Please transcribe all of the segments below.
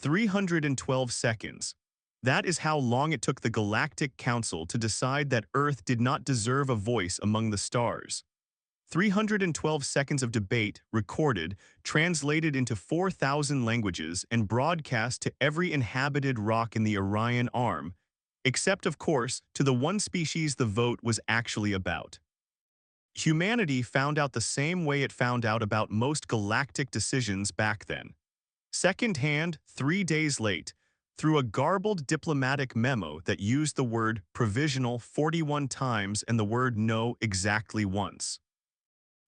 312 seconds. That is how long it took the Galactic Council to decide that Earth did not deserve a voice among the stars. 312 seconds of debate, recorded, translated into 4,000 languages, and broadcast to every inhabited rock in the Orion Arm, except, of course, to the one species the vote was actually about. Humanity found out the same way it found out about most galactic decisions back then. Second-hand, 3 days late, through a garbled diplomatic memo that used the word provisional 41 times and the word no exactly once.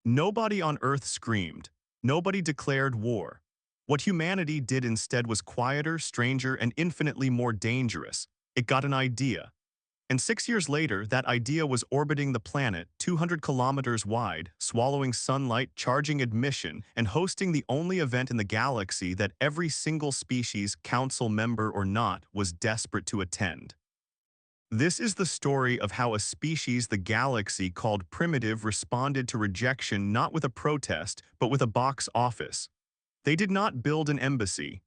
Nobody on Earth screamed. Nobody declared war. What humanity did instead was quieter, stranger, and infinitely more dangerous. It got an idea. And 6 years later, that idea was orbiting the planet 200 kilometers wide, swallowing sunlight, charging admission, and hosting the only event in the galaxy that every single species, council member or not, was desperate to attend. This is the story of how a species the galaxy called primitive responded to rejection not with a protest, but with a box office. They did not build an embassy.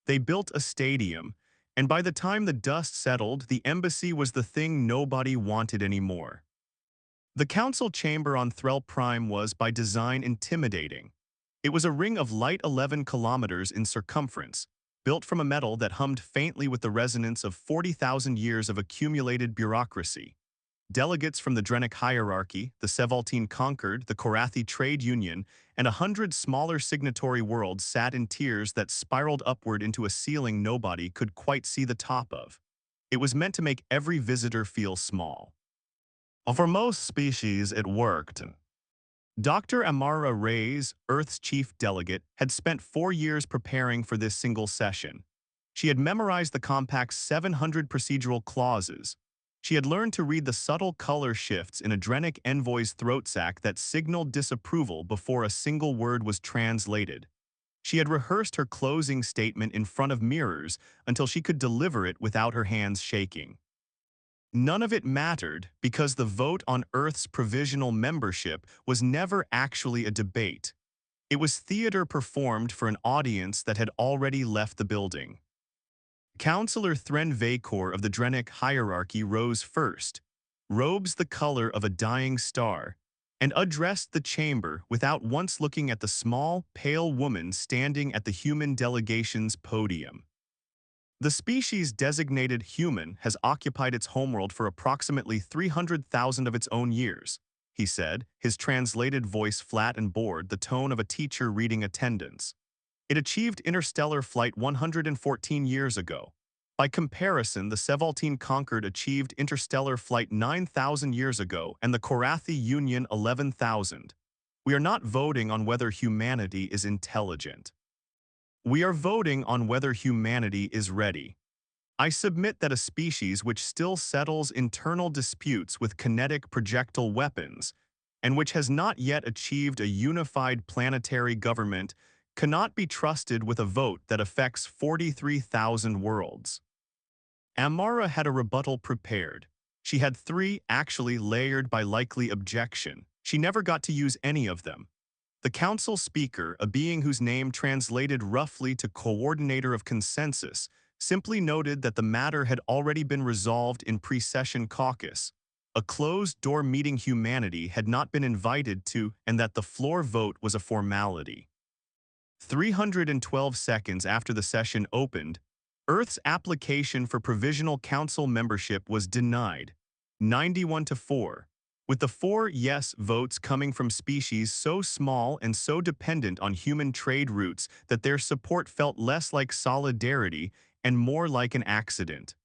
They built a stadium, and by the time the dust settled, the embassy was the thing nobody wanted anymore. The council chamber on Threll Prime was, by design, intimidating. It was a ring of light 11 kilometers in circumference, built from a metal that hummed faintly with the resonance of 40,000 years of accumulated bureaucracy. Delegates from the Drenic hierarchy, the Sevaltine Conquered, the Korathi Trade Union, and 100 smaller signatory worlds sat in tiers that spiraled upward into a ceiling nobody could quite see the top of. It was meant to make every visitor feel small. For most species, it worked. Dr. Amara Reyes, Earth's chief delegate, had spent 4 years preparing for this single session. She had memorized the compact's 700 procedural clauses. She had learned to read the subtle color shifts in a Drenic envoy's throat sac that signaled disapproval before a single word was translated. She had rehearsed her closing statement in front of mirrors until she could deliver it without her hands shaking. None of it mattered because the vote on Earth's provisional membership was never actually a debate. It was theater performed for an audience that had already left the building. Councillor Thren Vacor of the Drenic hierarchy rose first, robes the color of a dying star, and addressed the chamber without once looking at the small, pale woman standing at the human delegation's podium. The species designated human has occupied its homeworld for approximately 300,000 of its own years, he said, his translated voice flat and bored, the tone of a teacher reading attendance. It achieved interstellar flight 114 years ago. By comparison, the Sevaltine Conquered achieved interstellar flight 9,000 years ago and the Korathi Union 11,000. We are not voting on whether humanity is intelligent. We are voting on whether humanity is ready. I submit that a species which still settles internal disputes with kinetic projectile weapons, and which has not yet achieved a unified planetary government, cannot be trusted with a vote that affects 43,000 worlds. Amara had a rebuttal prepared. She had 3, actually layered by likely objection. She never got to use any of them. The council speaker, a being whose name translated roughly to coordinator of consensus, simply noted that the matter had already been resolved in pre-session caucus. A closed-door meeting humanity had not been invited to, and that the floor vote was a formality. 312 seconds after the session opened, Earth's application for provisional council membership was denied, 91-4. With the 4 yes votes coming from species so small and so dependent on human trade routes that their support felt less like solidarity and more like an accident.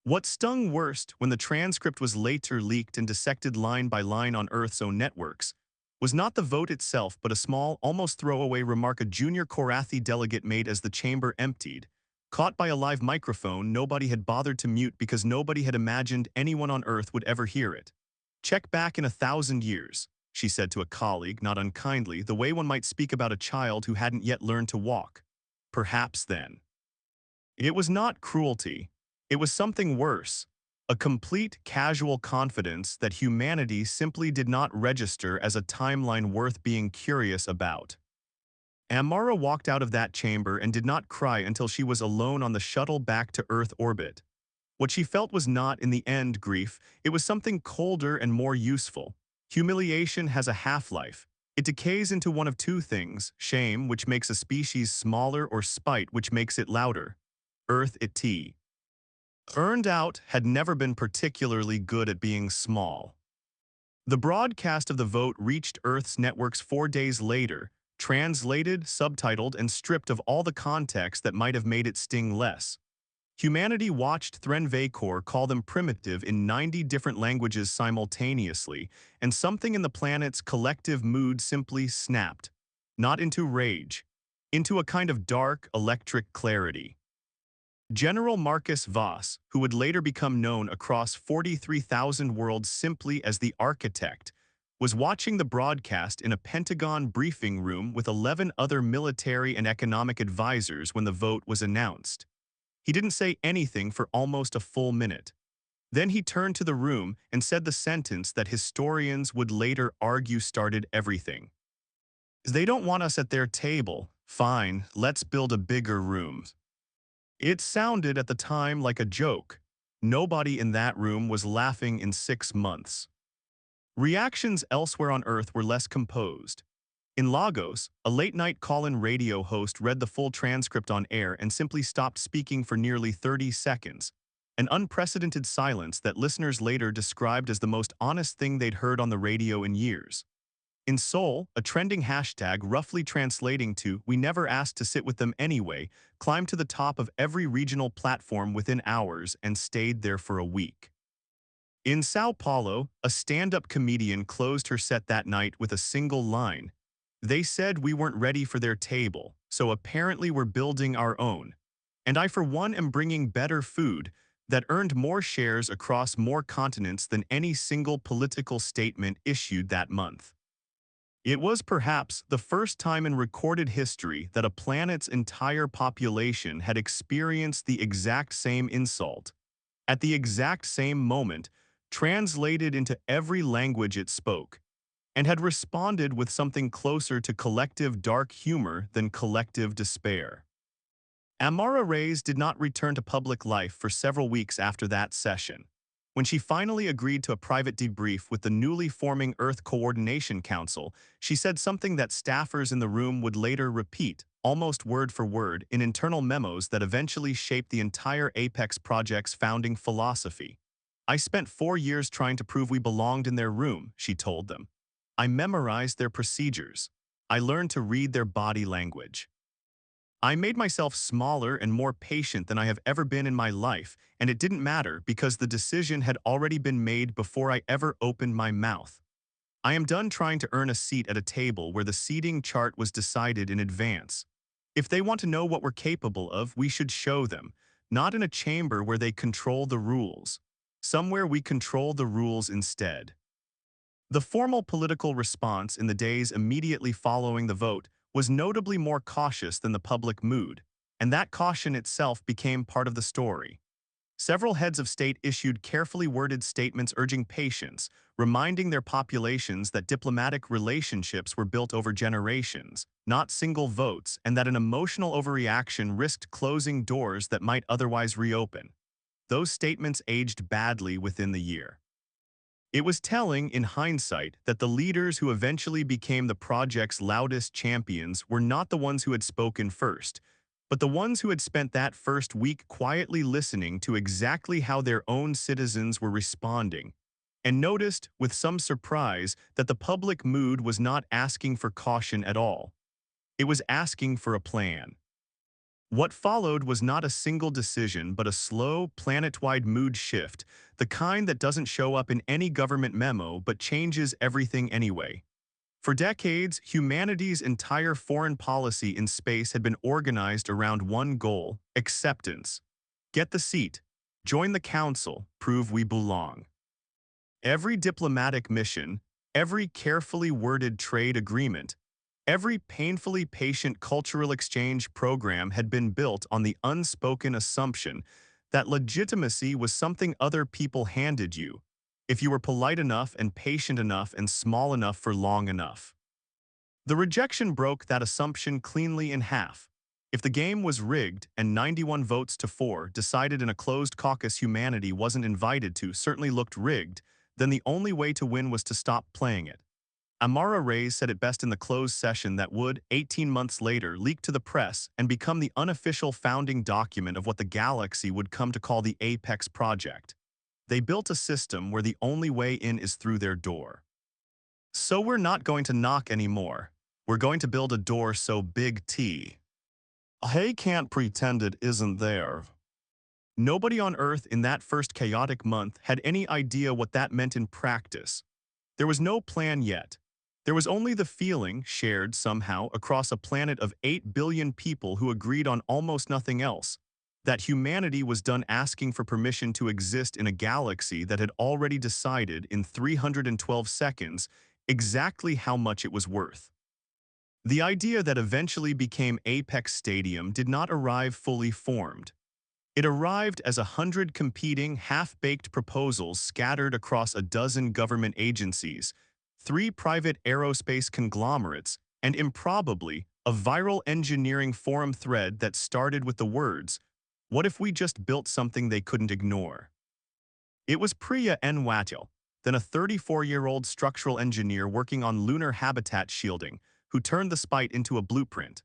What stung worst when the transcript was later leaked and dissected line by line on Earth's own networks was not the vote itself but a small, almost throwaway remark a junior Korathi delegate made as the chamber emptied. Caught by a live microphone nobody had bothered to mute because nobody had imagined anyone on Earth would ever hear it. "Check back in 1,000 years," she said to a colleague, not unkindly, the way one might speak about a child who hadn't yet learned to walk. Perhaps then. It was not cruelty. It was something worse. A complete, casual confidence that humanity simply did not register as a timeline worth being curious about. Amara walked out of that chamber and did not cry until she was alone on the shuttle back to Earth orbit. What she felt was not, in the end, grief. It was something colder and more useful. Humiliation has a half-life. It decays into one of two things: shame, which makes a species smaller, or spite, which makes it louder. Earth it. Earned Out had never been particularly good at being small. The broadcast of the vote reached Earth's networks 4 days later, translated, subtitled, and stripped of all the context that might have made it sting less. Humanity watched Thren Vacor call them primitive in 90 different languages simultaneously, and something in the planet's collective mood simply snapped. Not into rage, into a kind of dark, electric clarity. General Marcus Voss, who would later become known across 43,000 worlds simply as the Architect, was watching the broadcast in a Pentagon briefing room with 11 other military and economic advisors when the vote was announced. He didn't say anything for almost a full minute. Then he turned to the room and said the sentence that historians would later argue started everything. They don't want us at their table. Fine, let's build a bigger room. It sounded at the time like a joke. Nobody in that room was laughing in 6 months. Reactions elsewhere on Earth were less composed. In Lagos, a late-night call-in radio host read the full transcript on air and simply stopped speaking for nearly 30 seconds, an unprecedented silence that listeners later described as the most honest thing they'd heard on the radio in years. In Seoul, a trending hashtag roughly translating to "we never asked to sit with them anyway" climbed to the top of every regional platform within hours and stayed there for a week. In Sao Paulo, a stand-up comedian closed her set that night with a single line: "They said we weren't ready for their table, so apparently we're building our own. And I for one am bringing better food," that earned more shares across more continents than any single political statement issued that month. It was perhaps the first time in recorded history that a planet's entire population had experienced the exact same insult, at the exact same moment, translated into every language it spoke, and had responded with something closer to collective dark humor than collective despair. Amara Reyes did not return to public life for several weeks after that session. When she finally agreed to a private debrief with the newly forming Earth Coordination Council, she said something that staffers in the room would later repeat, almost word for word, in internal memos that eventually shaped the entire Apex project's founding philosophy. "I spent 4 years trying to prove we belonged in their room," she told them. "I memorized their procedures. I learned to read their body language. I made myself smaller and more patient than I have ever been in my life, and it didn't matter because the decision had already been made before I ever opened my mouth. I am done trying to earn a seat at a table where the seating chart was decided in advance. If they want to know what we're capable of, we should show them, not in a chamber where they control the rules. Somewhere we control the rules instead." The formal political response in the days immediately following the vote was notably more cautious than the public mood, and that caution itself became part of the story. Several heads of state issued carefully worded statements urging patience, reminding their populations that diplomatic relationships were built over generations, not single votes, and that an emotional overreaction risked closing doors that might otherwise reopen. Those statements aged badly within the year. It was telling, in hindsight, that the leaders who eventually became the project's loudest champions were not the ones who had spoken first, but the ones who had spent that first week quietly listening to exactly how their own citizens were responding, and noticed, with some surprise, that the public mood was not asking for caution at all. It was asking for a plan. What followed was not a single decision, but a slow, planet-wide mood shift, the kind that doesn't show up in any government memo but changes everything anyway. For decades, humanity's entire foreign policy in space had been organized around one goal: acceptance. Get the seat, join the council, prove we belong. Every diplomatic mission, every carefully worded trade agreement, every painfully patient cultural exchange program had been built on the unspoken assumption that legitimacy was something other people handed you, if you were polite enough and patient enough and small enough for long enough. The rejection broke that assumption cleanly in half. If the game was rigged and 91 votes to 4 decided in a closed caucus humanity wasn't invited to certainly looked rigged, then the only way to win was to stop playing it. Amara Reyes said it best in the closed session that would, 18 months later, leak to the press and become the unofficial founding document of what the galaxy would come to call the Apex Project. They built a system where the only way in is through their door. So we're not going to knock anymore. We're going to build a door so big T. Hey can't pretend it isn't there. Nobody on Earth in that first chaotic month had any idea what that meant in practice. There was no plan yet. There was only the feeling, shared somehow across a planet of 8 billion people who agreed on almost nothing else, that humanity was done asking for permission to exist in a galaxy that had already decided in 312 seconds exactly how much it was worth. The idea that eventually became Apex Stadium did not arrive fully formed. It arrived as 100 competing, half-baked proposals scattered across a dozen government agencies, 3 private aerospace conglomerates, and improbably, a viral engineering forum thread that started with the words, "What if we just built something they couldn't ignore?" It was Priya N. Watil, then a 34-year-old structural engineer working on lunar habitat shielding, who turned the spite into a blueprint.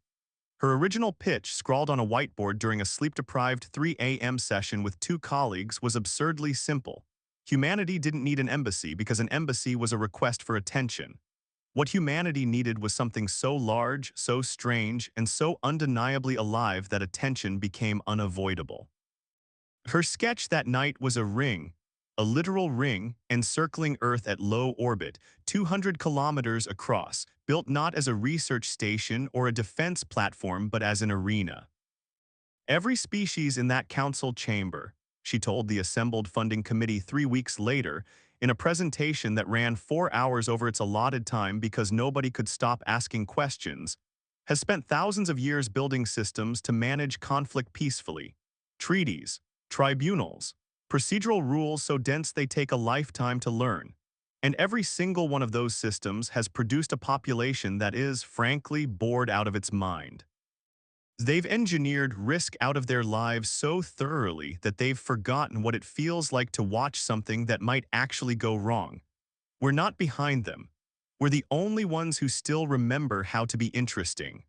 Her original pitch, scrawled on a whiteboard during a sleep-deprived 3 a.m. session with 2 colleagues, was absurdly simple. Humanity didn't need an embassy because an embassy was a request for attention. What humanity needed was something so large, so strange, and so undeniably alive that attention became unavoidable. Her sketch that night was a ring, a literal ring, encircling Earth at low orbit, 200 kilometers across, built not as a research station or a defense platform but as an arena. Every species in that council chamber, she told the assembled funding committee 3 weeks later, in a presentation that ran 4 hours over its allotted time because nobody could stop asking questions, has spent thousands of years building systems to manage conflict peacefully. Treaties, tribunals, procedural rules so dense they take a lifetime to learn. And every single one of those systems has produced a population that is, frankly, bored out of its mind. They've engineered risk out of their lives so thoroughly that they've forgotten what it feels like to watch something that might actually go wrong. We're not behind them. We're the only ones who still remember how to be interesting.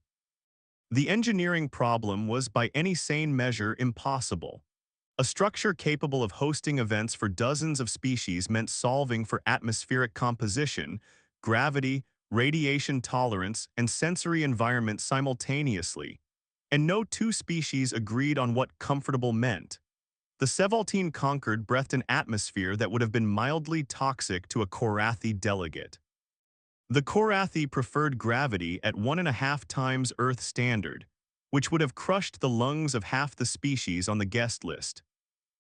The engineering problem was by any sane measure impossible. A structure capable of hosting events for dozens of species meant solving for atmospheric composition, gravity, radiation tolerance, and sensory environment simultaneously. And no 2 species agreed on what comfortable meant. The Sevaltine Concord breathed an atmosphere that would have been mildly toxic to a Korathi delegate. The Korathi preferred gravity at 1.5 times Earth standard, which would have crushed the lungs of half the species on the guest list.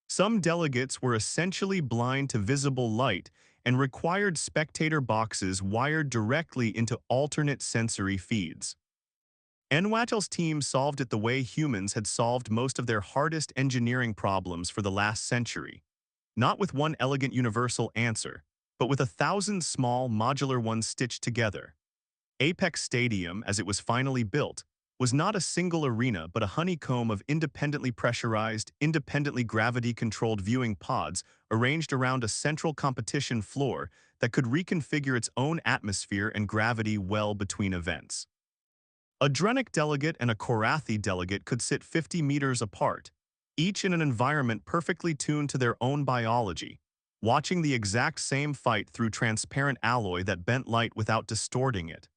Some delegates were essentially blind to visible light and required spectator boxes wired directly into alternate sensory feeds. Enwatil's team solved it the way humans had solved most of their hardest engineering problems for the last century. Not with one elegant universal answer, but with 1,000 small, modular ones stitched together. Apex Stadium, as it was finally built, was not a single arena but a honeycomb of independently pressurized, independently gravity-controlled viewing pods arranged around a central competition floor that could reconfigure its own atmosphere and gravity well between events. A Drenic delegate and a Korathi delegate could sit 50 meters apart, each in an environment perfectly tuned to their own biology, watching the exact same fight through transparent alloy that bent light without distorting it.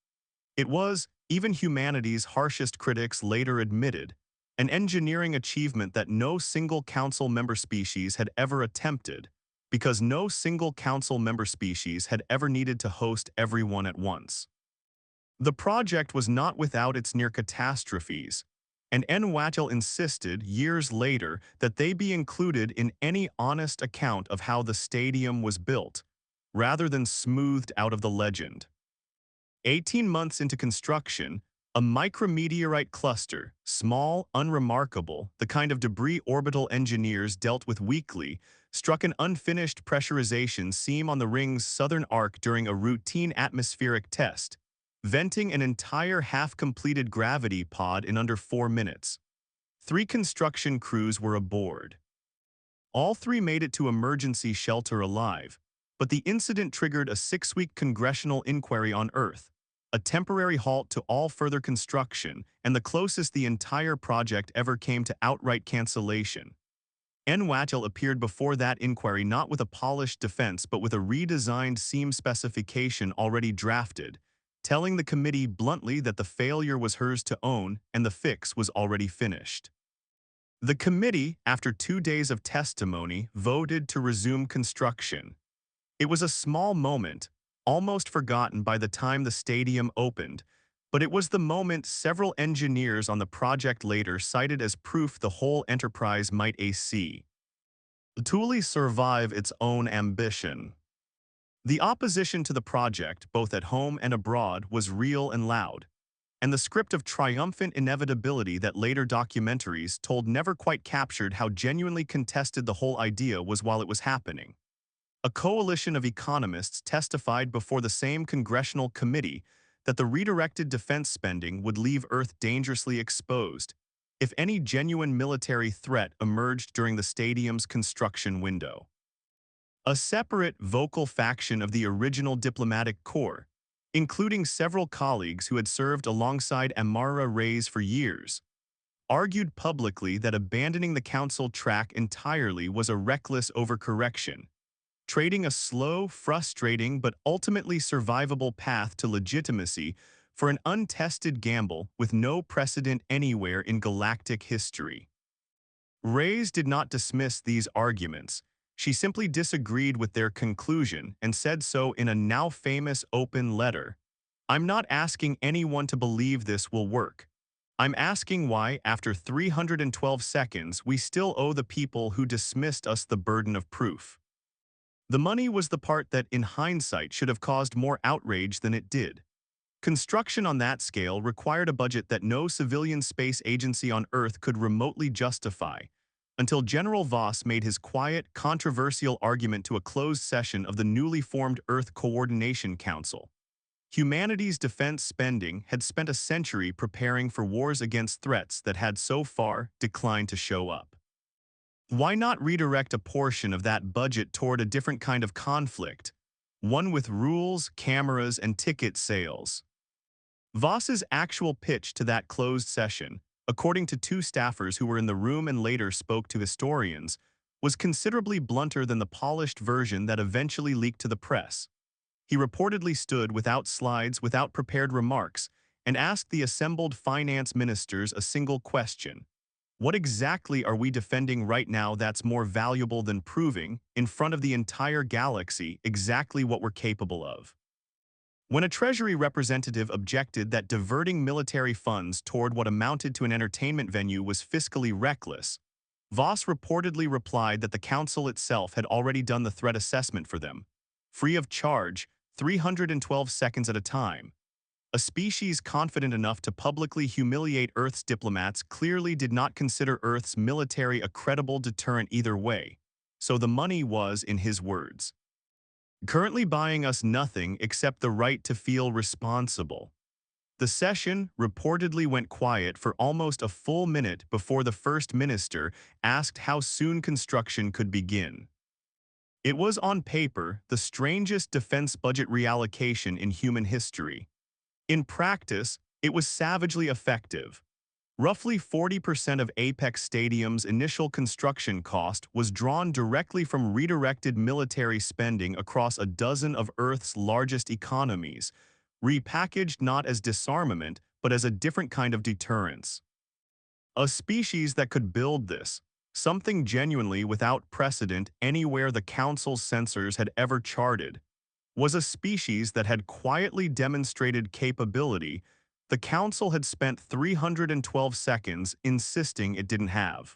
It was, even humanity's harshest critics later admitted, an engineering achievement that no single council member species had ever attempted, because no single council member species had ever needed to host everyone at once. The project was not without its near catastrophes, and Enwatil insisted years later that they be included in any honest account of how the stadium was built, rather than smoothed out of the legend. 18 months into construction, a micrometeorite cluster, small, unremarkable, the kind of debris Orbital engineers dealt with weekly, struck an unfinished pressurization seam on the ring's southern arc during a routine atmospheric test, venting an entire half-completed gravity pod in under 4 minutes. 3 construction crews were aboard. All 3 made it to emergency shelter alive, but the incident triggered a 6-week congressional inquiry on Earth, a temporary halt to all further construction, and the closest the entire project ever came to outright cancellation. Unworthy appeared before that inquiry not with a polished defense but with a redesigned seam specification already drafted, telling the committee bluntly that the failure was hers to own and the fix was already finished. The committee, after 2 days of testimony, voted to resume construction. It was a small moment, almost forgotten by the time the stadium opened, but it was the moment several engineers on the project later cited as proof the whole enterprise might truly survive its own ambition. The opposition to the project, both at home and abroad, was real and loud, and the script of triumphant inevitability that later documentaries told never quite captured how genuinely contested the whole idea was while it was happening. A coalition of economists testified before the same congressional committee that the redirected defense spending would leave Earth dangerously exposed if any genuine military threat emerged during the stadium's construction window. A separate, vocal faction of the original diplomatic corps, including several colleagues who had served alongside Amara Reyes for years, argued publicly that abandoning the council track entirely was a reckless overcorrection, trading a slow, frustrating, but ultimately survivable path to legitimacy for an untested gamble with no precedent anywhere in galactic history. Reyes did not dismiss these arguments. She simply disagreed with their conclusion and said so in a now famous open letter. "I'm not asking anyone to believe this will work. I'm asking why, after 312 seconds, we still owe the people who dismissed us the burden of proof." The money was the part that, in hindsight, should have caused more outrage than it did. Construction on that scale required a budget that no civilian space agency on Earth could remotely justify, until General Voss made his quiet, controversial argument to a closed session of the newly formed Earth Coordination Council. Humanity's defense spending had spent a century preparing for wars against threats that had so far declined to show up. Why not redirect a portion of that budget toward a different kind of conflict, one with rules, cameras, and ticket sales? Voss's actual pitch to that closed session, according to 2 staffers who were in the room and later spoke to historians, was considerably blunter than the polished version that eventually leaked to the press. He reportedly stood without slides, without prepared remarks, and asked the assembled finance ministers a single question. What exactly are we defending right now that's more valuable than proving, in front of the entire galaxy, exactly what we're capable of? When a Treasury representative objected that diverting military funds toward what amounted to an entertainment venue was fiscally reckless, Voss reportedly replied that the council itself had already done the threat assessment for them, free of charge, 312 seconds at a time. A species confident enough to publicly humiliate Earth's diplomats clearly did not consider Earth's military a credible deterrent either way, so the money was, in his words, currently buying us nothing except the right to feel responsible. The session reportedly went quiet for almost a full minute before the First Minister asked how soon construction could begin. It was, on paper, the strangest defense budget reallocation in human history. In practice, it was savagely effective. Roughly 40% of Apex Stadium's initial construction cost was drawn directly from redirected military spending across a dozen of Earth's largest economies, repackaged not as disarmament but as a different kind of deterrence. A species that could build this, something genuinely without precedent anywhere the Council's censors had ever charted, was a species that had quietly demonstrated capability the Council had spent 312 seconds insisting it didn't have.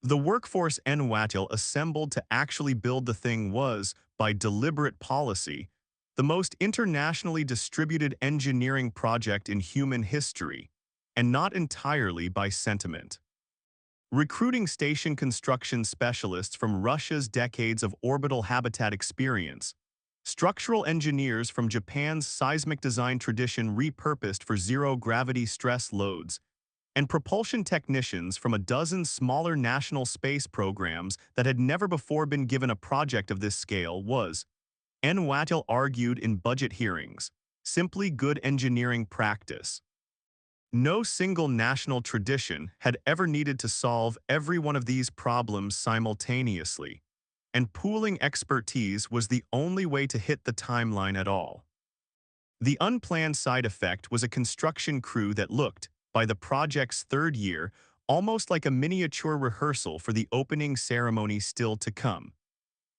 The workforce Unworthy assembled to actually build the thing was, by deliberate policy, the most internationally distributed engineering project in human history, and not entirely by sentiment. Recruiting station construction specialists from Russia's decades of orbital habitat experience, Structural engineers from Japan's seismic design tradition repurposed for zero-gravity stress loads, and propulsion technicians from a dozen smaller national space programs that had never before been given a project of this scale was, Watil argued in budget hearings, simply good engineering practice. No single national tradition had ever needed to solve every one of these problems simultaneously, and pooling expertise was the only way to hit the timeline at all. The unplanned side effect was a construction crew that looked, by the project's third year, almost like a miniature rehearsal for the opening ceremony still to come.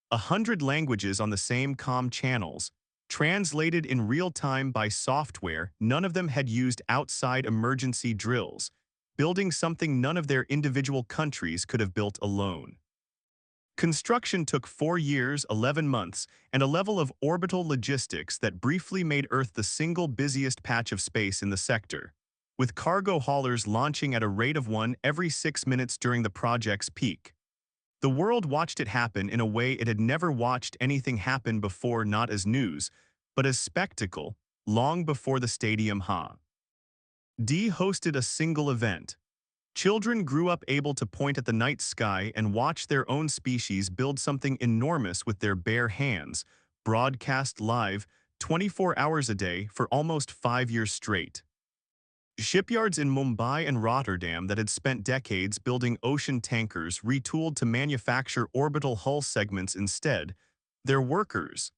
100 languages on the same comm channels, translated in real time by software none of them had used outside emergency drills, building something none of their individual countries could have built alone. Construction took 4 years, 11 months, and a level of orbital logistics that briefly made Earth the single busiest patch of space in the sector, with cargo haulers launching at a rate of one every 6 minutes during the project's peak. The world watched it happen in a way it had never watched anything happen before, not as news, but as spectacle, long before the stadium hosted a single event. Children grew up able to point at the night sky and watch their own species build something enormous with their bare hands, broadcast live, 24 hours a day for almost 5 years straight. Shipyards in Mumbai and Rotterdam that had spent decades building ocean tankers retooled to manufacture orbital hull segments instead, their workers,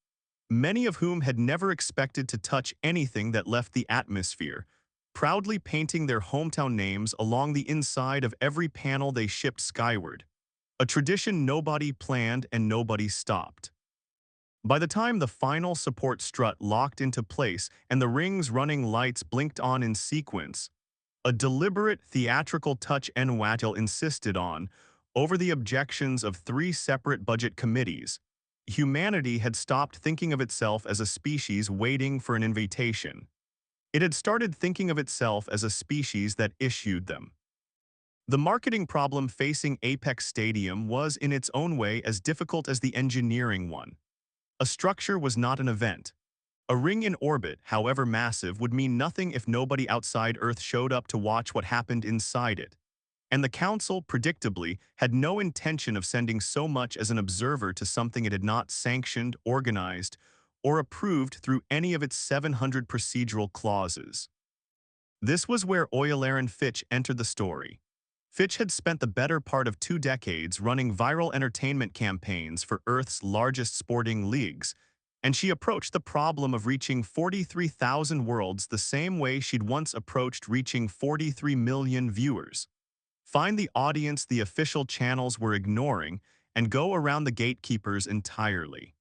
many of whom had never expected to touch anything that left the atmosphere, proudly painting their hometown names along the inside of every panel they shipped skyward, a tradition nobody planned and nobody stopped. By the time the final support strut locked into place and the ring's running lights blinked on in sequence, a deliberate theatrical touch Watil insisted on, over the objections of 3 separate budget committees, humanity had stopped thinking of itself as a species waiting for an invitation. It had started thinking of itself as a species that issued them. The marketing problem facing Apex Stadium was in its own way as difficult as the engineering one. A structure was not an event. A ring in orbit, however massive, would mean nothing if nobody outside Earth showed up to watch what happened inside it. And the Council, predictably, had no intention of sending so much as an observer to something it had not sanctioned, organized, or approved through any of its 700 procedural clauses. This was where Euler Fitch entered the story. Fitch had spent the better part of 2 decades running viral entertainment campaigns for Earth's largest sporting leagues, and she approached the problem of reaching 43,000 worlds the same way she'd once approached reaching 43 million viewers. Find the audience the official channels were ignoring and go around the gatekeepers entirely.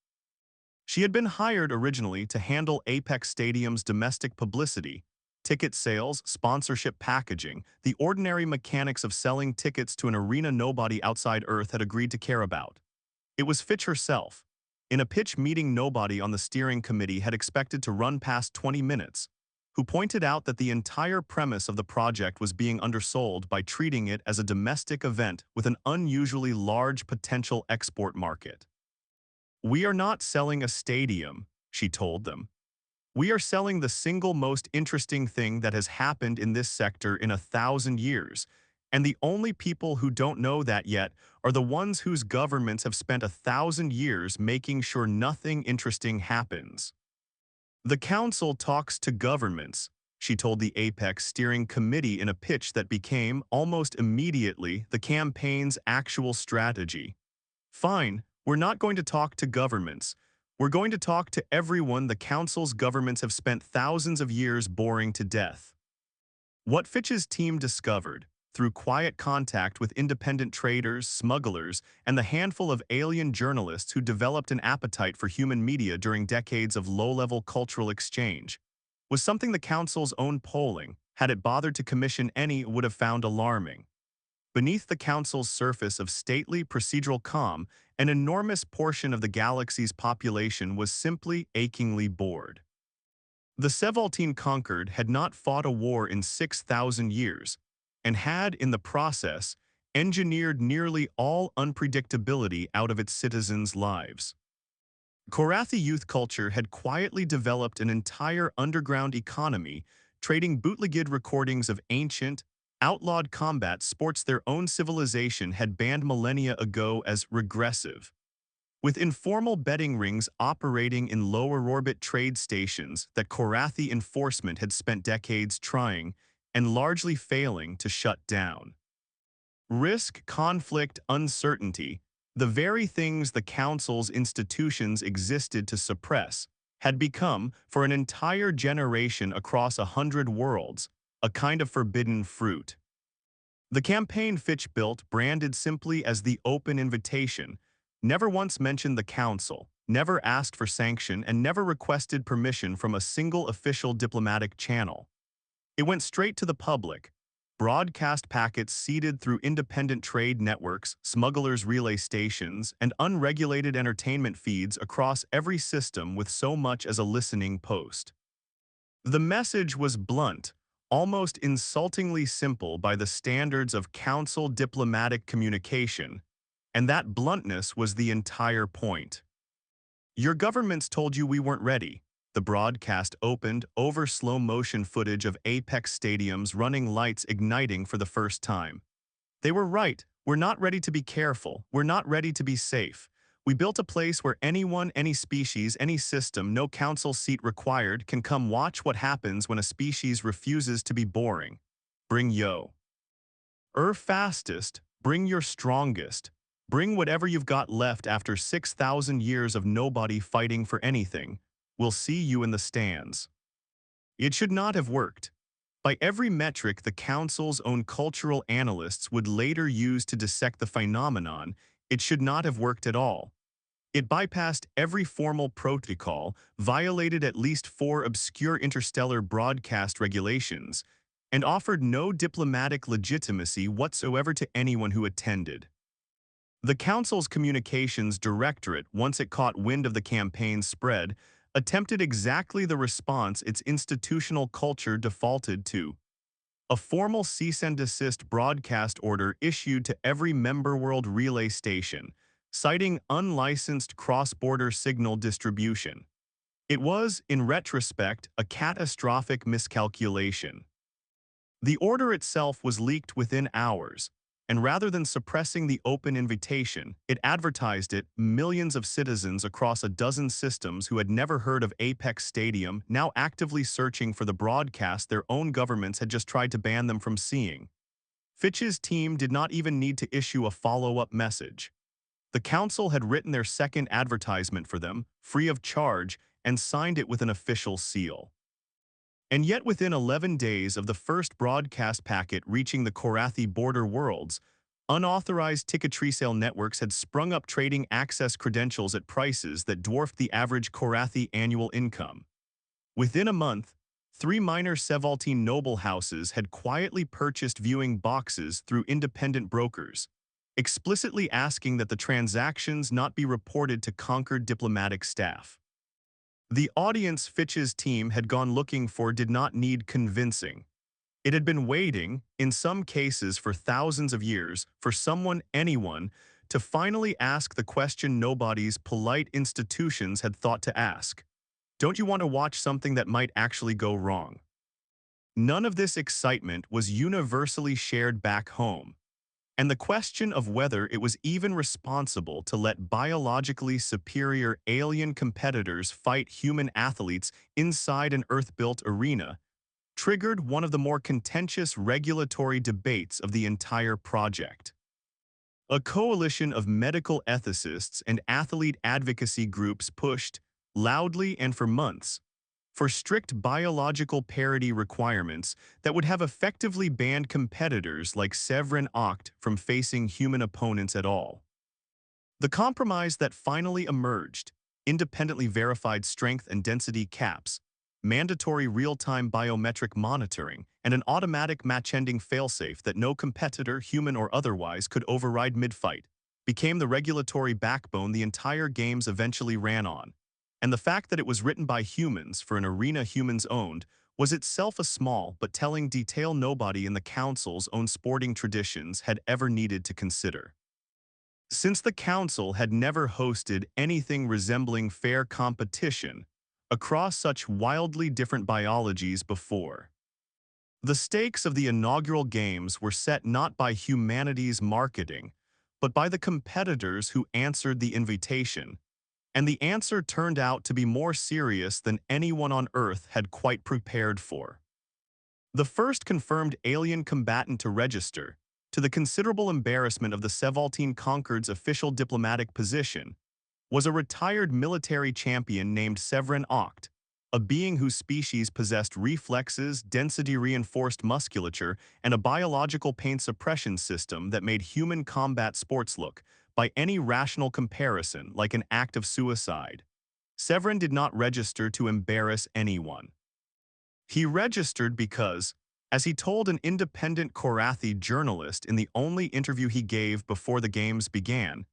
She had been hired originally to handle Apex Stadium's domestic publicity, ticket sales, sponsorship packaging, the ordinary mechanics of selling tickets to an arena nobody outside Earth had agreed to care about. It was Fitch herself. In a pitch meeting nobody on the steering committee had expected to run past 20 minutes, who pointed out that the entire premise of the project was being undersold by treating it as a domestic event with an unusually large potential export market. "We are not selling a stadium," she told them. "We are selling the single most interesting thing that has happened in this sector in 1,000 years, and the only people who don't know that yet are the ones whose governments have spent 1,000 years making sure nothing interesting happens." "The Council talks to governments," she told the Apex Steering Committee in a pitch that became, almost immediately, the campaign's actual strategy. "Fine, we're not going to talk to governments. We're going to talk to everyone the Council's governments have spent thousands of years boring to death." What Fitch's team discovered, through quiet contact with independent traders, smugglers, and the handful of alien journalists who developed an appetite for human media during decades of low-level cultural exchange, was something the Council's own polling, had it bothered to commission any, would have found alarming. Beneath the Council's surface of stately procedural calm, an enormous portion of the galaxy's population was simply achingly bored. The Sevaltine conquered had not fought a war in 6,000 years, and had, in the process, engineered nearly all unpredictability out of its citizens' lives. Korathi youth culture had quietly developed an entire underground economy, trading bootlegged recordings of ancient, outlawed combat sports their own civilization had banned millennia ago as regressive. With informal betting rings operating in lower orbit trade stations that Korathi enforcement had spent decades trying and largely failing to shut down. Risk, conflict, uncertainty, the very things the Council's institutions existed to suppress, had become, for an entire generation across 100 worlds, a kind of forbidden fruit. The campaign Fitch built, branded simply as the open invitation, never once mentioned the Council, never asked for sanction, and never requested permission from a single official diplomatic channel. It went straight to the public. Broadcast packets seeded through independent trade networks, smugglers' relay stations, and unregulated entertainment feeds across every system with so much as a listening post. The message was blunt, almost insultingly simple by the standards of Council diplomatic communication, and that bluntness was the entire point. Your governments told you we weren't ready. The broadcast opened over slow-motion footage of Apex stadiums running lights igniting for the first time. They were right. We're not ready to be careful. We're not ready to be safe. We built a place where anyone, any species, any system, no council seat required, can come watch what happens when a species refuses to be boring. Bring fastest, bring your strongest. Bring whatever you've got left after 6,000 years of nobody fighting for anything. We'll see you in the stands. It should not have worked. By every metric the Council's own cultural analysts would later use to dissect the phenomenon, it should not have worked at all. It bypassed every formal protocol, violated at least 4 obscure interstellar broadcast regulations, and offered no diplomatic legitimacy whatsoever to anyone who attended. The Council's communications directorate, once it caught wind of the campaign's spread, attempted exactly the response its institutional culture defaulted to. A formal cease and desist broadcast order issued to every member world relay station, citing unlicensed cross-border signal distribution. It was, in retrospect, a catastrophic miscalculation. The order itself was leaked within hours, and rather than suppressing the open invitation, it advertised it. Millions of citizens across a dozen systems who had never heard of Apex Stadium now actively searching for the broadcast their own governments had just tried to ban them from seeing. Fitch's team did not even need to issue a follow-up message. The Council had written their second advertisement for them, free of charge, and signed it with an official seal. And yet within 11 days of the first broadcast packet reaching the Korathi border worlds, unauthorized ticket resale networks had sprung up trading access credentials at prices that dwarfed the average Korathi annual income. Within a month, 3 minor Sevaltine noble houses had quietly purchased viewing boxes through independent brokers, explicitly asking that the transactions not be reported to conquered diplomatic staff. The audience Fitch's team had gone looking for did not need convincing. It had been waiting, in some cases for thousands of years, for someone, anyone, to finally ask the question nobody's polite institutions had thought to ask. Don't you want to watch something that might actually go wrong? None of this excitement was universally shared back home, and the question of whether it was even responsible to let biologically superior alien competitors fight human athletes inside an Earth-built arena triggered one of the more contentious regulatory debates of the entire project. A coalition of medical ethicists and athlete advocacy groups pushed, loudly and for months, for strict biological parity requirements that would have effectively banned competitors like Severin Oct from facing human opponents at all. The compromise that finally emerged, independently verified strength and density caps, mandatory real-time biometric monitoring, and an automatic match-ending failsafe that no competitor, human or otherwise, could override mid-fight, became the regulatory backbone the entire games eventually ran on. And the fact that it was written by humans for an arena humans owned was itself a small but telling detail nobody in the Council's own sporting traditions had ever needed to consider. Since the Council had never hosted anything resembling fair competition across such wildly different biologies before. The stakes of the inaugural games were set not by humanity's marketing, but by the competitors who answered the invitation, and the answer turned out to be more serious than anyone on Earth had quite prepared for. The first confirmed alien combatant to register, to the considerable embarrassment of the Sevaltine Concord's official diplomatic position, was a retired military champion named Severin Oct, a being whose species possessed reflexes, density-reinforced musculature, and a biological pain suppression system that made human combat sports look, by any rational comparison, like an act of suicide. Severin did not register to embarrass anyone. He registered because, as he told an independent Korathi journalist in the only interview he gave before the games began,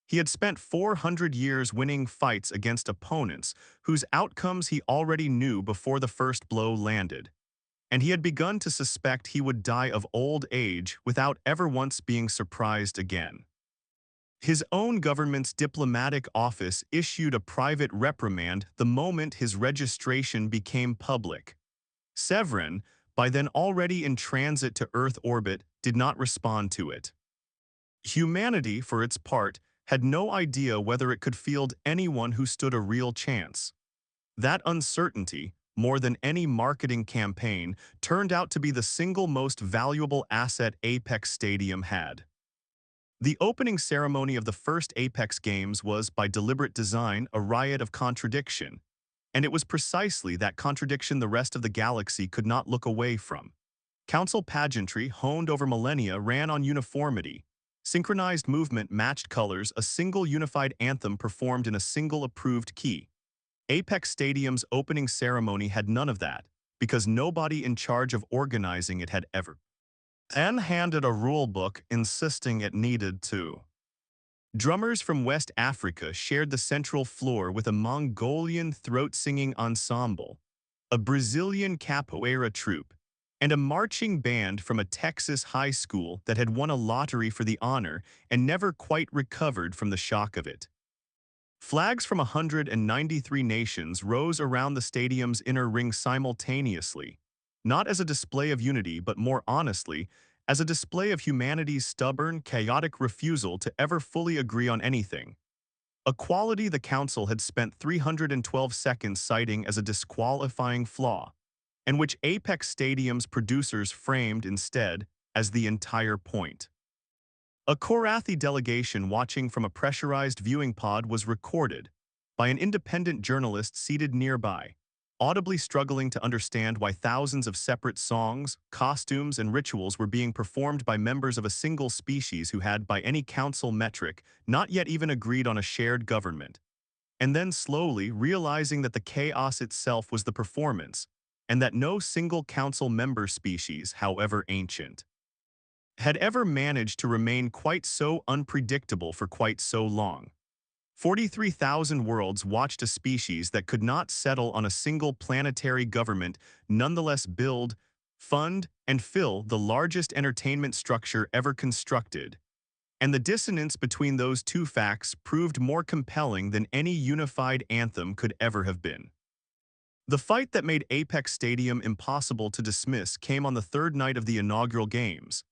he had spent 400 years winning fights against opponents whose outcomes he already knew before the first blow landed, and he had begun to suspect he would die of old age without ever once being surprised again. His own government's diplomatic office issued a private reprimand the moment his registration became public. Severin, by then already in transit to Earth orbit, did not respond to it. Humanity, for its part, had no idea whether it could field anyone who stood a real chance. That uncertainty, more than any marketing campaign, turned out to be the single most valuable asset Apex Stadium had. The opening ceremony of the first Apex Games was, by deliberate design, a riot of contradiction. And it was precisely that contradiction the rest of the galaxy could not look away from. Council pageantry, honed over millennia, ran on uniformity. Synchronized movement matched colors, a single unified anthem performed in a single approved key. Apex Stadium's opening ceremony had none of that, because nobody in charge of organizing it had ever. And handed a rule book insisting it needed to. Drummers from West Africa shared the central floor with a Mongolian throat-singing ensemble, a Brazilian capoeira troupe, and a marching band from a Texas high school that had won a lottery for the honor and never quite recovered from the shock of it. Flags from 193 nations rose around the stadium's inner ring simultaneously, not as a display of unity but more honestly, as a display of humanity's stubborn, chaotic refusal to ever fully agree on anything. A quality the Council had spent 312 seconds citing as a disqualifying flaw, and which Apex Stadium's producers framed instead as the entire point. A Korathi delegation watching from a pressurized viewing pod was recorded by an independent journalist seated nearby, audibly struggling to understand why thousands of separate songs, costumes, and rituals were being performed by members of a single species who had, by any council metric, not yet even agreed on a shared government. And then slowly realizing that the chaos itself was the performance, and that no single council member species, however ancient, had ever managed to remain quite so unpredictable for quite so long. 43,000 worlds watched a species that could not settle on a single planetary government nonetheless build, fund, and fill the largest entertainment structure ever constructed. And the dissonance between those two facts proved more compelling than any unified anthem could ever have been. The fight that made Apex Stadium impossible to dismiss came on the third night of the inaugural games,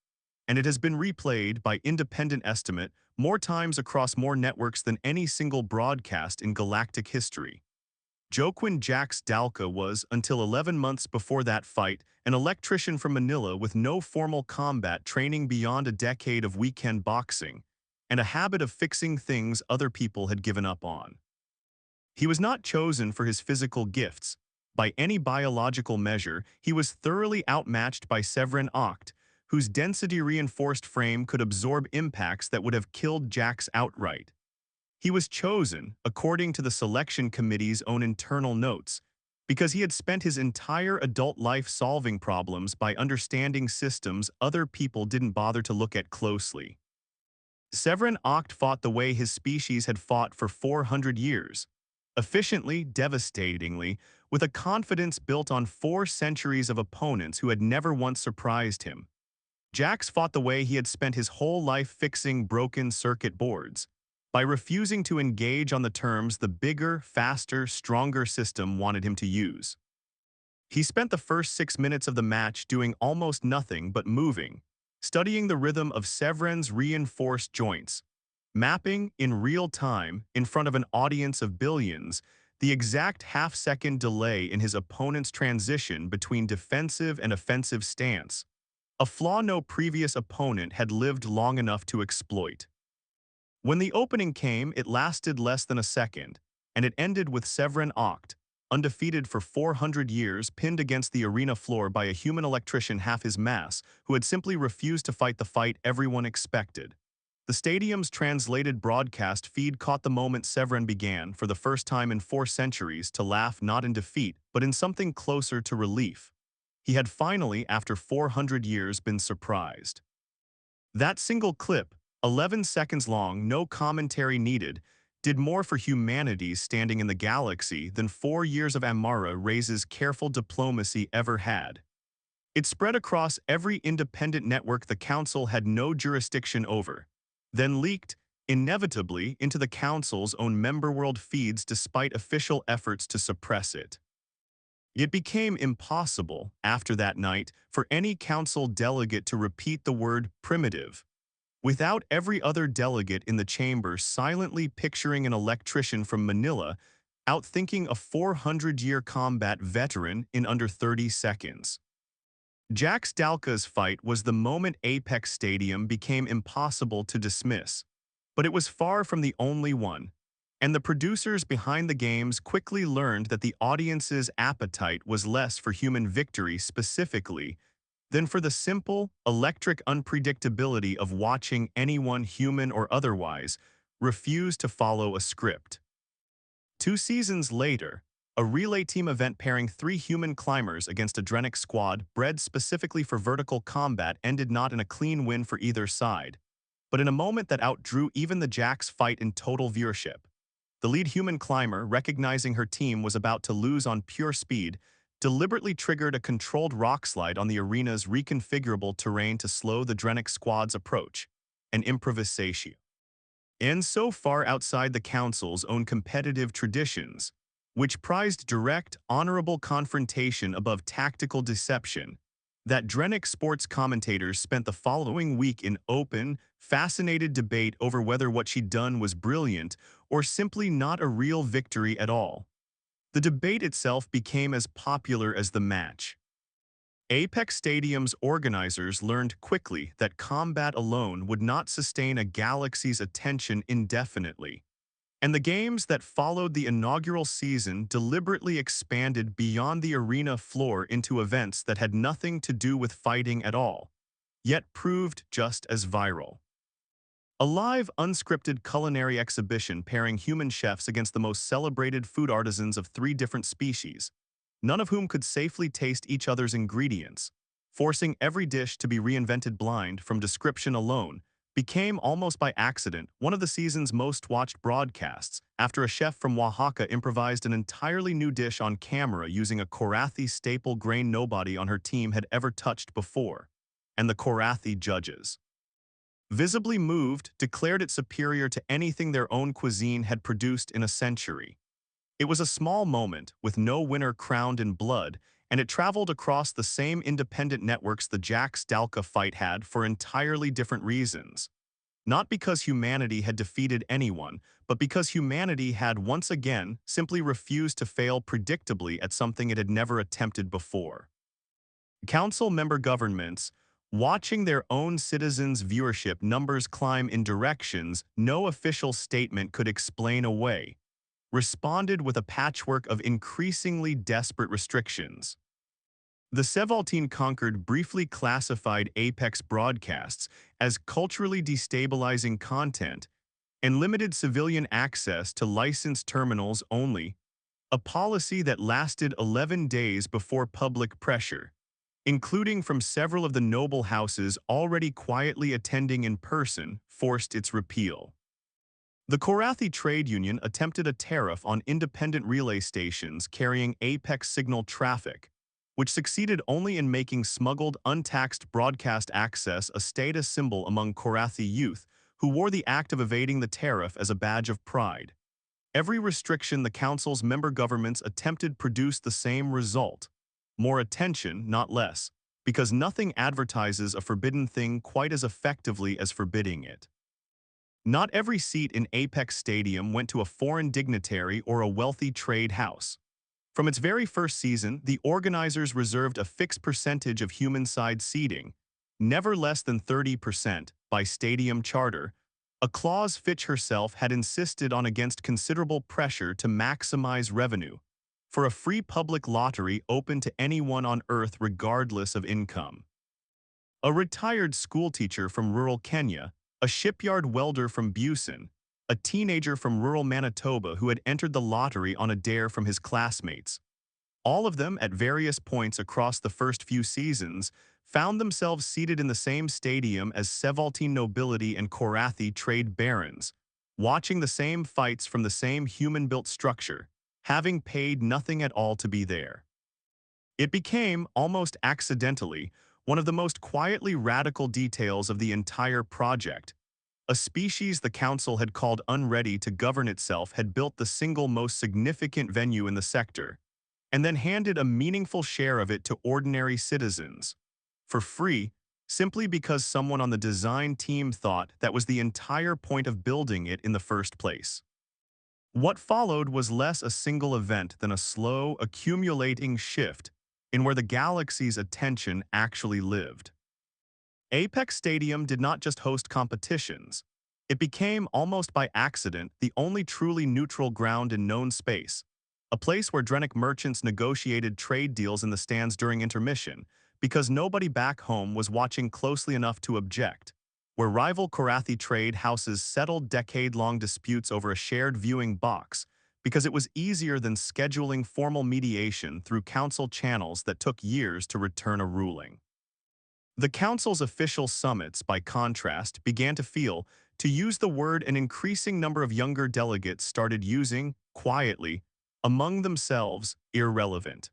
and it has been replayed, by independent estimate, more times across more networks than any single broadcast in galactic history. Joaquin Jax Dalka was, until 11 months before that fight, an electrician from Manila with no formal combat training beyond a decade of weekend boxing, and a habit of fixing things other people had given up on. He was not chosen for his physical gifts. By any biological measure, he was thoroughly outmatched by Severin Oct, whose density-reinforced frame could absorb impacts that would have killed Jax outright. He was chosen, according to the selection committee's own internal notes, because he had spent his entire adult life solving problems by understanding systems other people didn't bother to look at closely. Severin Oct fought the way his species had fought for 400 years, efficiently, devastatingly, with a confidence built on 4 centuries of opponents who had never once surprised him. Jax fought the way he had spent his whole life fixing broken circuit boards, by refusing to engage on the terms the bigger, faster, stronger system wanted him to use. He spent the first 6 minutes of the match doing almost nothing but moving, studying the rhythm of Severin's reinforced joints, mapping in real time, in front of an audience of billions, the exact half-second delay in his opponent's transition between defensive and offensive stance, a flaw no previous opponent had lived long enough to exploit. When the opening came, it lasted less than a second, and it ended with Severin Oct, undefeated for 400 years, pinned against the arena floor by a human electrician half his mass, who had simply refused to fight the fight everyone expected. The stadium's translated broadcast feed caught the moment Severin began, for the first time in 4 centuries, to laugh not in defeat, but in something closer to relief. He had finally, after 400 years, been surprised. That single clip, 11 seconds long, no commentary needed, did more for humanity standing in the galaxy than 4 years of Amara Ray's careful diplomacy ever had. It spread across every independent network the Council had no jurisdiction over, then leaked, inevitably, into the Council's own member-world feeds despite official efforts to suppress it. It became impossible, after that night, for any Council delegate to repeat the word primitive, without every other delegate in the chamber silently picturing an electrician from Manila outthinking a 400-year combat veteran in under 30 seconds. Jax Dalka's fight was the moment Apex Stadium became impossible to dismiss, but it was far from the only one, and the producers behind the games quickly learned that the audience's appetite was less for human victory specifically than for the simple, electric unpredictability of watching anyone, human or otherwise, refuse to follow a script. 2 seasons later, a relay team event pairing 3 human climbers against a Drenic squad bred specifically for vertical combat ended not in a clean win for either side, but in a moment that outdrew even the Jax fight in total viewership. The lead human climber, recognizing her team was about to lose on pure speed, deliberately triggered a controlled rock slide on the arena's reconfigurable terrain to slow the Drenic squad's approach, an improvisation. And so far outside the Council's own competitive traditions, which prized direct, honorable confrontation above tactical deception, that Drenic sports commentators spent the following week in open, fascinated debate over whether what she'd done was brilliant or simply not a real victory at all. The debate itself became as popular as the match. Apex Stadium's organizers learned quickly that combat alone would not sustain a galaxy's attention indefinitely, and the games that followed the inaugural season deliberately expanded beyond the arena floor into events that had nothing to do with fighting at all, yet proved just as viral. A live, unscripted culinary exhibition pairing human chefs against the most celebrated food artisans of 3 different species, none of whom could safely taste each other's ingredients, forcing every dish to be reinvented blind from description alone, became almost by accident one of the season's most watched broadcasts after a chef from Oaxaca improvised an entirely new dish on camera using a Korathi staple grain nobody on her team had ever touched before, and the Korathi judges, visibly moved, declared it superior to anything their own cuisine had produced in a century. It was a small moment, with no winner crowned in blood, and it traveled across the same independent networks the Jax Dalka fight had for entirely different reasons. Not because humanity had defeated anyone, but because humanity had once again simply refused to fail predictably at something it had never attempted before. Council member governments, watching their own citizens' viewership numbers climb in directions no official statement could explain away, responded with a patchwork of increasingly desperate restrictions. The Sevaltine Conquered briefly classified Apex broadcasts as culturally destabilizing content and limited civilian access to licensed terminals only, a policy that lasted 11 days before public pressure, including from several of the noble houses already quietly attending in person, forced its repeal. The Korathi trade union attempted a tariff on independent relay stations carrying Apex signal traffic, which succeeded only in making smuggled, untaxed broadcast access a status symbol among Korathi youth who wore the act of evading the tariff as a badge of pride. Every restriction the Council's member governments attempted produced the same result. More attention, not less, because nothing advertises a forbidden thing quite as effectively as forbidding it. Not every seat in Apex Stadium went to a foreign dignitary or a wealthy trade house. From its very first season, the organizers reserved a fixed percentage of human-side seating, never less than 30%, by stadium charter, a clause Fitch herself had insisted on against considerable pressure to maximize revenue, for a free public lottery open to anyone on Earth regardless of income. A retired schoolteacher from rural Kenya, a shipyard welder from Busan, a teenager from rural Manitoba who had entered the lottery on a dare from his classmates. All of them, at various points across the first few seasons, found themselves seated in the same stadium as Sevaltine nobility and Korathi trade barons, watching the same fights from the same human-built structure, having paid nothing at all to be there. It became, almost accidentally, one of the most quietly radical details of the entire project. A species the Council had called unready to govern itself had built the single most significant venue in the sector, and then handed a meaningful share of it to ordinary citizens, for free, simply because someone on the design team thought that was the entire point of building it in the first place. What followed was less a single event than a slow, accumulating shift in where the galaxy's attention actually lived. Apex Stadium did not just host competitions. It became, almost by accident, the only truly neutral ground in known space, a place where Drenic merchants negotiated trade deals in the stands during intermission, because nobody back home was watching closely enough to object, where rival Korathi trade houses settled decade-long disputes over a shared viewing box, because it was easier than scheduling formal mediation through council channels that took years to return a ruling. The council's official summits, by contrast, began to feel, to use the word an increasing number of younger delegates started using, quietly, among themselves, irrelevant.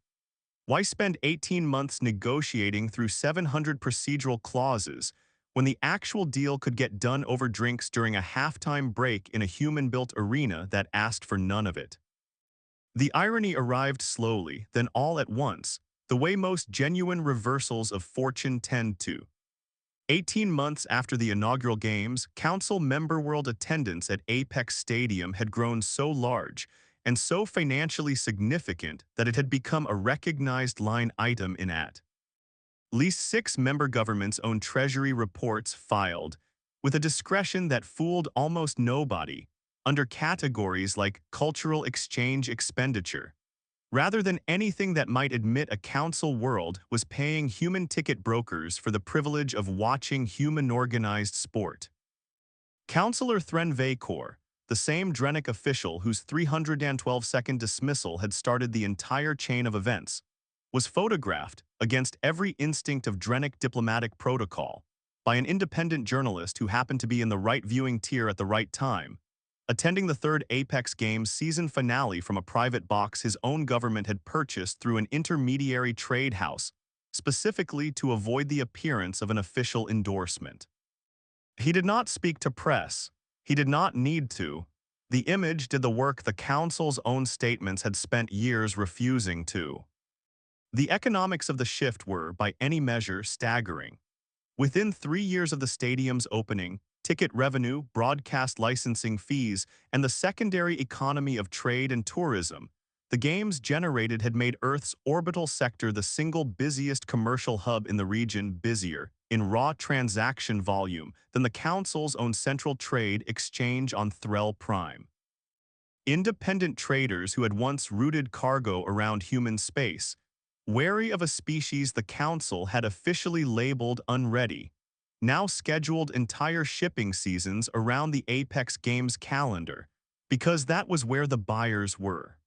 Why spend 18 months negotiating through 700 procedural clauses when the actual deal could get done over drinks during a halftime break in a human-built arena that asked for none of it? The irony arrived slowly, then all at once, the way most genuine reversals of fortune tend to. 18 months after the inaugural games, Council member world attendance at Apex Stadium had grown so large and so financially significant that it had become a recognized line item in at least 6 member governments' own treasury reports filed, with a discretion that fooled almost nobody, under categories like cultural exchange expenditure, rather than anything that might admit a council world was paying human ticket brokers for the privilege of watching human-organized sport. Councillor Thren Vekor, the same Drenic official whose 312-second dismissal had started the entire chain of events, was photographed, against every instinct of Drenic diplomatic protocol, by an independent journalist who happened to be in the right viewing tier at the right time, attending the third Apex Games season finale from a private box his own government had purchased through an intermediary trade house, specifically to avoid the appearance of an official endorsement. He did not speak to press. He did not need to. The image did the work the Council's own statements had spent years refusing to. The economics of the shift were, by any measure, staggering. Within 3 years of the stadium's opening, ticket revenue, broadcast licensing fees, and the secondary economy of trade and tourism, the games generated had made Earth's orbital sector the single busiest commercial hub in the region, busier, in raw transaction volume, than the Council's own central trade exchange on Threll Prime. Independent traders who had once routed cargo around human space, wary of a species the Council had officially labeled unready, now scheduled entire shipping seasons around the Apex Games calendar, because that was where the buyers were.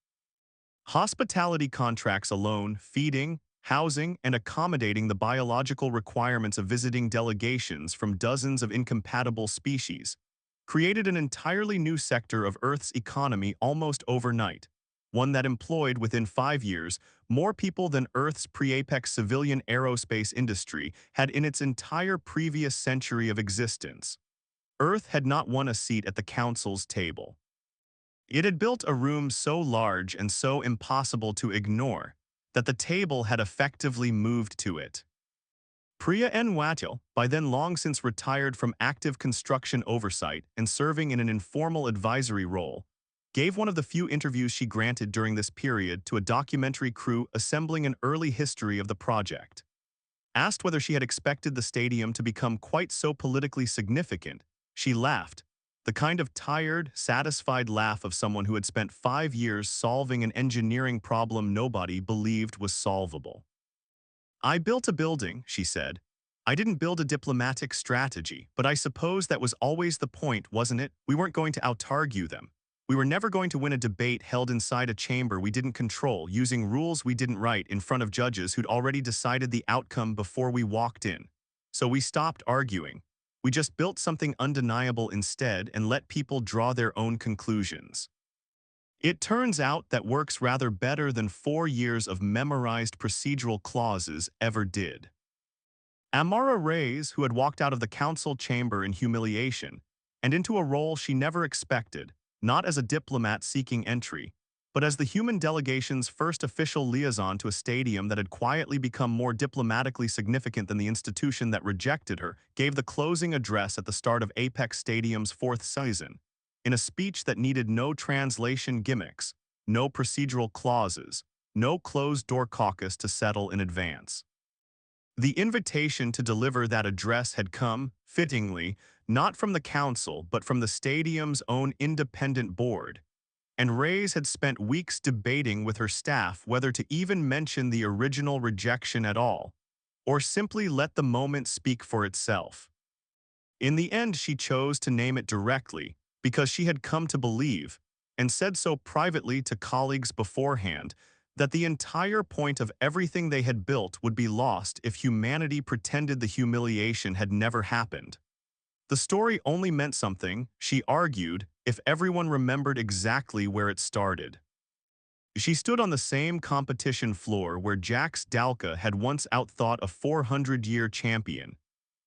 Hospitality contracts alone, feeding, housing, and accommodating the biological requirements of visiting delegations from dozens of incompatible species, created an entirely new sector of Earth's economy almost overnight, one that employed, within 5 years, more people than Earth's pre-apex civilian aerospace industry had in its entire previous century of existence. Earth had not won a seat at the Council's table. It had built a room so large and so impossible to ignore that the table had effectively moved to it. Priya N. Watil, by then long since retired from active construction oversight and serving in an informal advisory role, gave one of the few interviews she granted during this period to a documentary crew assembling an early history of the project. Asked whether she had expected the stadium to become quite so politically significant, she laughed, the kind of tired, satisfied laugh of someone who had spent 5 years solving an engineering problem nobody believed was solvable. "I built a building," she said. "I didn't build a diplomatic strategy, but I suppose that was always the point, wasn't it? We weren't going to out-argue them. We were never going to win a debate held inside a chamber we didn't control, using rules we didn't write in front of judges who'd already decided the outcome before we walked in. So we stopped arguing. We just built something undeniable instead and let people draw their own conclusions. It turns out that works rather better than 4 years of memorized procedural clauses ever did." Amara Reyes, who had walked out of the council chamber in humiliation and into a role she never expected, not as a diplomat seeking entry, but as the human delegation's first official liaison to a stadium that had quietly become more diplomatically significant than the institution that rejected her, gave the closing address at the start of Apex Stadium's 4th season, in a speech that needed no translation gimmicks, no procedural clauses, no closed-door caucus to settle in advance. The invitation to deliver that address had come, fittingly, not from the council but from the stadium's own independent board, and Reyes had spent weeks debating with her staff whether to even mention the original rejection at all, or simply let the moment speak for itself. In the end, she chose to name it directly because she had come to believe, and said so privately to colleagues beforehand, that the entire point of everything they had built would be lost if humanity pretended the humiliation had never happened. The story only meant something, she argued, if everyone remembered exactly where it started. She stood on the same competition floor where Jax Dalka had once outthought a 400-year champion,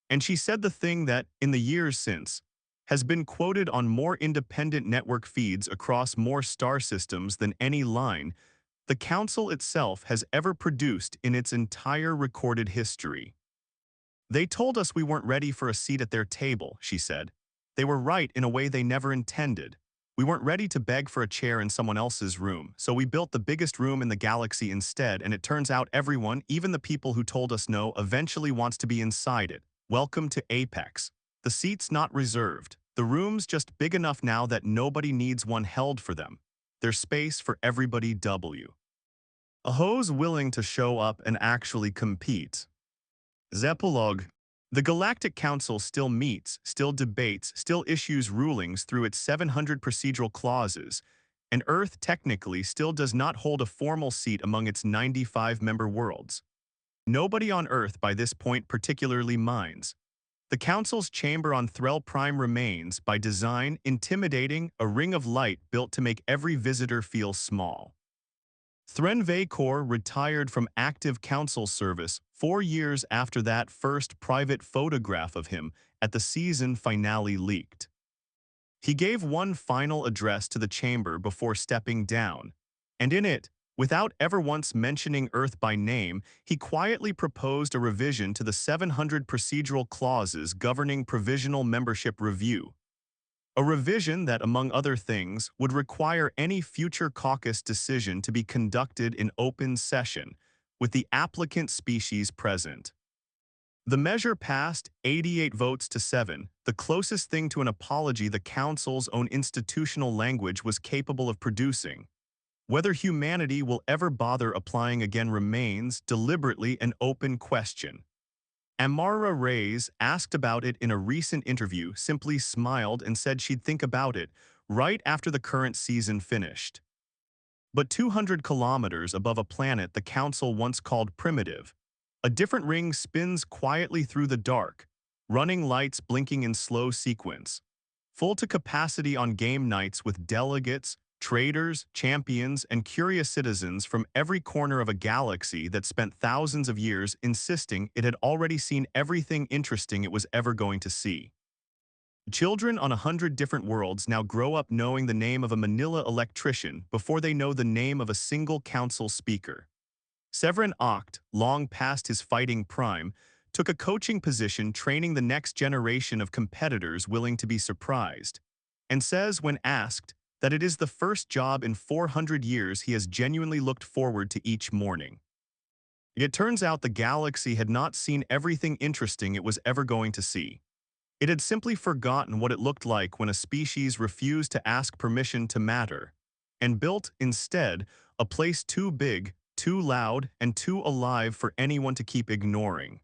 and she said the thing that, in the years since, has been quoted on more independent network feeds across more star systems than any line the Council itself has ever produced in its entire recorded history. "They told us we weren't ready for a seat at their table," she said. "They were right in a way they never intended. We weren't ready to beg for a chair in someone else's room, so we built the biggest room in the galaxy instead, and it turns out everyone, even the people who told us no, eventually wants to be inside it. Welcome to Apex. The seat's not reserved. The room's just big enough now that nobody needs one held for them. There's space for everybody. W. Who's willing to show up and actually compete?" Epilogue. The Galactic Council still meets, still debates, still issues rulings through its 700 procedural clauses, and Earth technically still does not hold a formal seat among its 95 member worlds. Nobody on Earth by this point particularly minds. The Council's chamber on Threll Prime remains, by design, intimidating, a ring of light built to make every visitor feel small. Thren Vekor retired from active council service 4 years after that first private photograph of him at the season finale leaked. He gave one final address to the chamber before stepping down, and in it, without ever once mentioning Earth by name, he quietly proposed a revision to the 700 procedural clauses governing provisional membership review. A revision that, among other things, would require any future caucus decision to be conducted in open session, with the applicant species present. The measure passed 88 votes to 7, the closest thing to an apology the Council's own institutional language was capable of producing. Whether humanity will ever bother applying again remains, deliberately, an open question. Amara Reyes, asked about it in a recent interview, simply smiled and said she'd think about it right after the current season finished. But 200 kilometers above a planet the Council once called primitive, a different ring spins quietly through the dark, running lights blinking in slow sequence. Full to capacity on game nights with delegates, Traders, champions, and curious citizens from every corner of a galaxy that spent thousands of years insisting it had already seen everything interesting it was ever going to see. Children on 100 different worlds now grow up knowing the name of a Manila electrician before they know the name of a single council speaker. Severin Oct, long past his fighting prime, took a coaching position training the next generation of competitors willing to be surprised, and says when asked that it is the first job in 400 years he has genuinely looked forward to each morning. It turns out the galaxy had not seen everything interesting it was ever going to see. It had simply forgotten what it looked like when a species refused to ask permission to matter, and built, instead, a place too big, too loud, and too alive for anyone to keep ignoring.